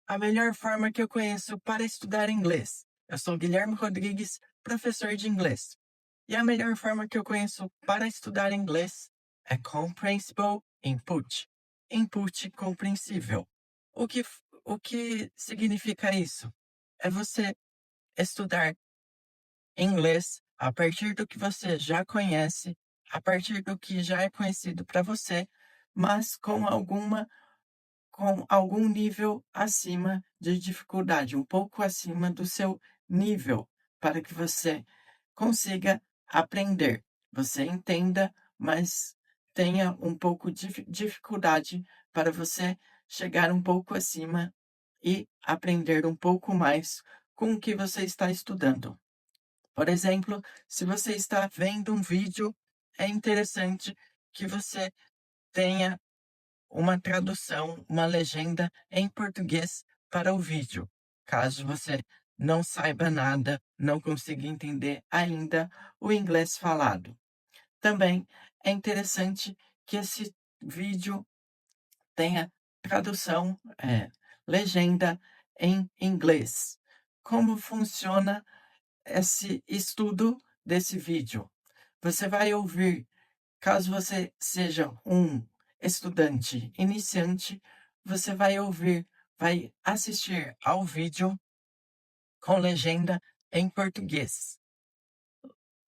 A melhor forma que eu conheço para estudar inglês. Eu sou Guilherme Rodrigues, professor de inglês. E a melhor forma que eu conheço para estudar inglês é Comprehensible Input. Input compreensível. O que significa isso? É você estudar inglês a partir do que você já conhece, a partir do que já é conhecido para você, mas com algum nível acima de dificuldade, um pouco acima do seu nível, para que você consiga aprender. Você entenda, mas tenha um pouco de dificuldade para você chegar um pouco acima e aprender um pouco mais com o que você está estudando. Por exemplo, se você está vendo um vídeo, é interessante que você tenha uma tradução, uma legenda em português para o vídeo. Caso você não saiba nada, não consiga entender ainda o inglês falado. Também é interessante que esse vídeo tenha tradução, legenda em inglês. Como funciona esse estudo desse vídeo? Você vai ouvir. Caso você seja um estudante iniciante, você vai assistir ao vídeo com legenda em português.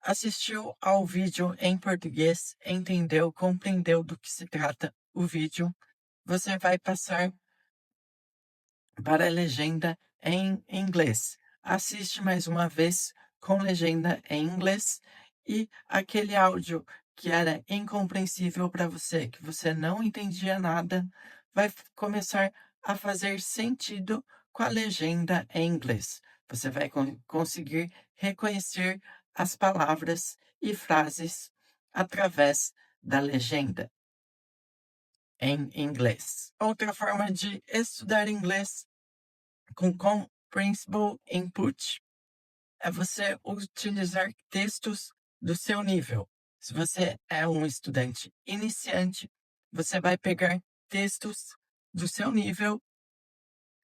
Assistiu ao vídeo em português, entendeu, compreendeu do que se trata o vídeo, você vai passar para a legenda em inglês. Assiste mais uma vez com legenda em inglês e aquele áudio que era incompreensível para você, que você não entendia nada, vai começar a fazer sentido com a legenda em inglês. Você vai conseguir reconhecer as palavras e frases através da legenda em inglês. Outra forma de estudar inglês com Comprehensible Input é você utilizar textos do seu nível. Se você é um estudante iniciante, você vai pegar textos do seu nível,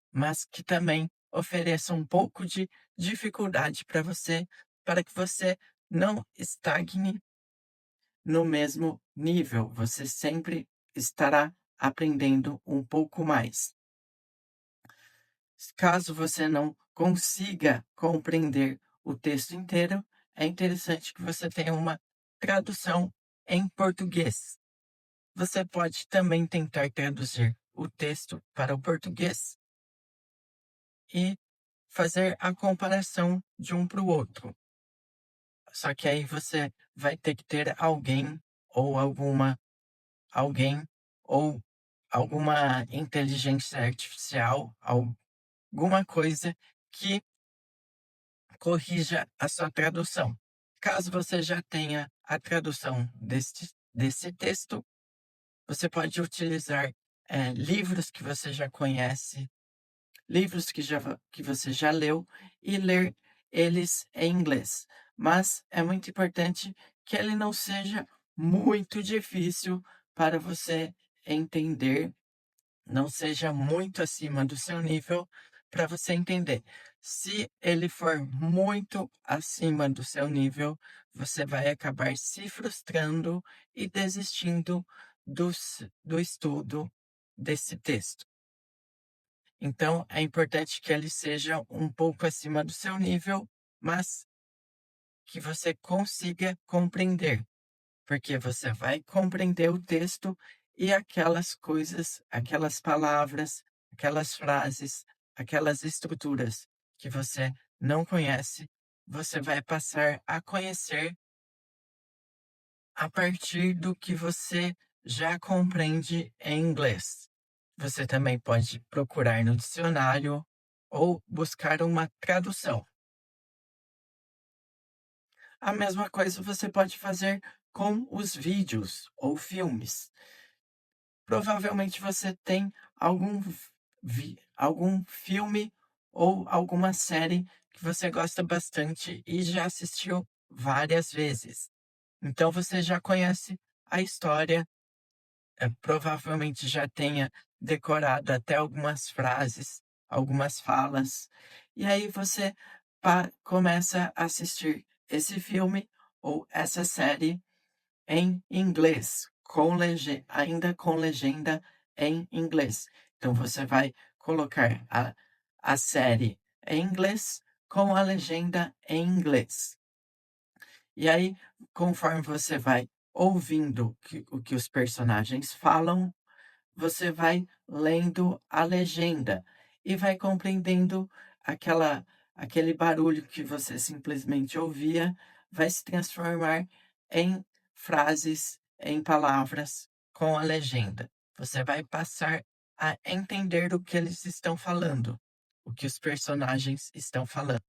mas que também ofereçam um pouco de dificuldade para que você não estagne no mesmo nível. Você sempre estará aprendendo um pouco mais. Caso você não consiga compreender o texto inteiro, é interessante que você tenha uma tradução em português. Você pode também tentar traduzir o texto para o português e fazer a comparação de um para o outro. Só que aí você vai ter que ter ou alguém ou alguma inteligência artificial, alguma coisa que corrija a sua tradução. Caso você já tenha a tradução desse texto, você pode utilizar livros que você já conhece, livros que você já leu e ler eles em inglês. Mas é muito importante que ele não seja muito difícil para você entender, não seja muito acima do seu nível para você entender. Se ele for muito acima do seu nível, você vai acabar se frustrando e desistindo do estudo desse texto. Então, é importante que ele seja um pouco acima do seu nível, mas que você consiga compreender, porque você vai compreender o texto e aquelas coisas, aquelas palavras, aquelas frases, aquelas estruturas que você não conhece, você vai passar a conhecer a partir do que você já compreende em inglês. Você também pode procurar no dicionário ou buscar uma tradução. A mesma coisa você pode fazer com os vídeos ou filmes. Provavelmente você tem algum filme ou alguma série que você gosta bastante e já assistiu várias vezes. Então você já conhece a história, provavelmente já tenha decorado até algumas frases, algumas falas, e aí você começa a assistir esse filme ou essa série em inglês, ainda com legenda em inglês. Então você vai colocar a série em inglês com a legenda em inglês. E aí, conforme você vai ouvindo o que os personagens falam, você vai lendo a legenda e vai compreendendo aquele barulho que você simplesmente ouvia, vai se transformar em frases, em palavras com a legenda. Você vai passar a entender o que eles estão falando, o que os personagens estão falando.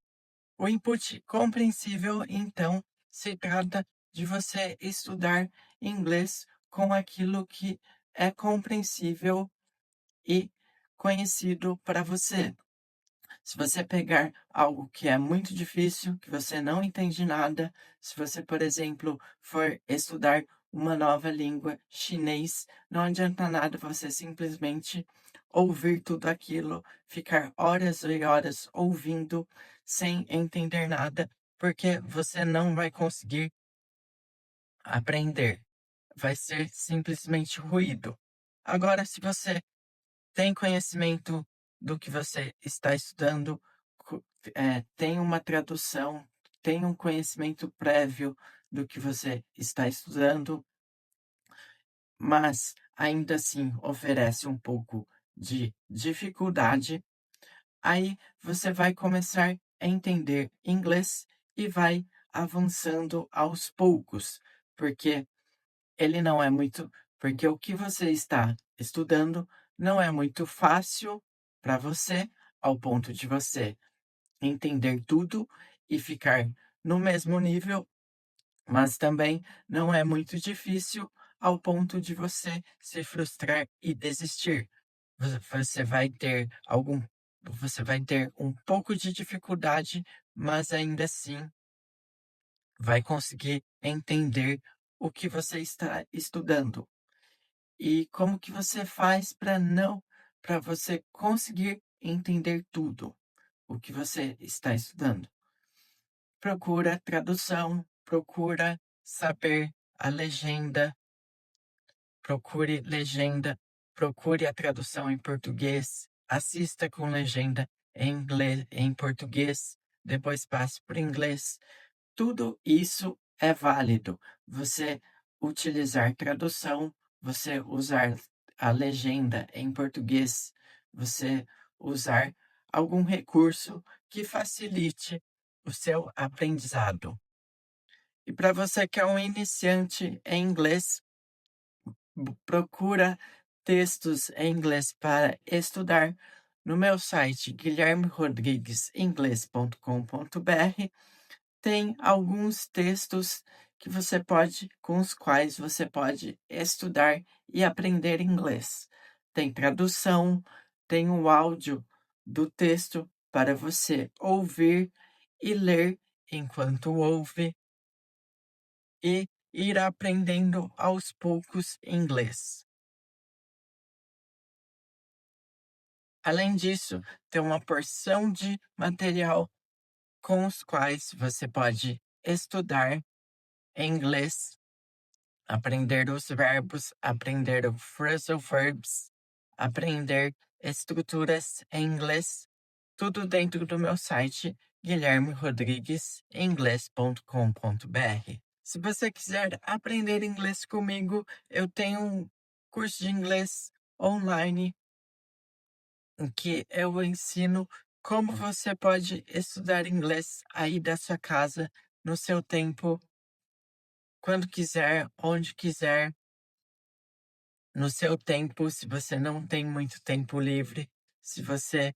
O input compreensível, então, se trata de você estudar inglês com aquilo que é compreensível e conhecido para você. Se você pegar algo que é muito difícil, que você não entende nada, se você, por exemplo, for estudar uma nova língua, chinês, não adianta nada você simplesmente ouvir tudo aquilo, ficar horas e horas ouvindo sem entender nada, porque você não vai conseguir aprender. Vai ser simplesmente ruído. Agora, se você tem conhecimento do que você está estudando, tem uma tradução, tem um conhecimento prévio do que você está estudando, mas ainda assim oferece um pouco de dificuldade, aí você vai começar a entender inglês e vai avançando aos poucos, porque ele não é muito, porque o que você está estudando não é muito fácil para você, ao ponto de você entender tudo e ficar no mesmo nível, mas também não é muito difícil ao ponto de você se frustrar e desistir. Você vai ter você vai ter um pouco de dificuldade, mas ainda assim vai conseguir entender o que você está estudando. E como que você faz para você conseguir entender tudo o que você está estudando? Procura tradução, procura saber a legenda, procure a tradução em português, assista com legenda em inglês, em português, depois passe para inglês. Tudo isso é válido. Você utilizar tradução, você usar a legenda em português, você usar algum recurso que facilite o seu aprendizado. E para você que é um iniciante em inglês, procura textos em inglês para estudar no meu site guilhermerodriguesinglês.com.br. Tem alguns textos com os quais você pode estudar e aprender inglês. Tem tradução, tem o áudio do texto para você ouvir e ler enquanto ouve e ir aprendendo aos poucos inglês. Além disso, tem uma porção de material com os quais você pode estudar inglês, aprender os verbos, aprender os phrasal verbs, aprender estruturas em inglês, tudo dentro do meu site guilhermerodriguesinglês.com.br. Se você quiser aprender inglês comigo, eu tenho um curso de inglês online em que eu ensino como você pode estudar inglês aí da sua casa, no seu tempo, quando quiser, onde quiser, no seu tempo, se você não tem muito tempo livre, se você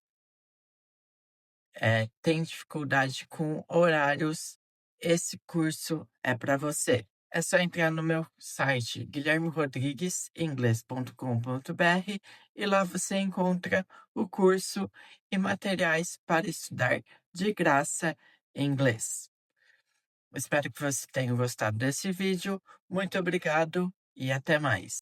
tem dificuldade com horários, esse curso é para você. É só entrar no meu site guilhermerodriguesinglês.com.br e lá você encontra o curso e materiais para estudar de graça inglês. Espero que você tenha gostado desse vídeo. Muito obrigado e até mais.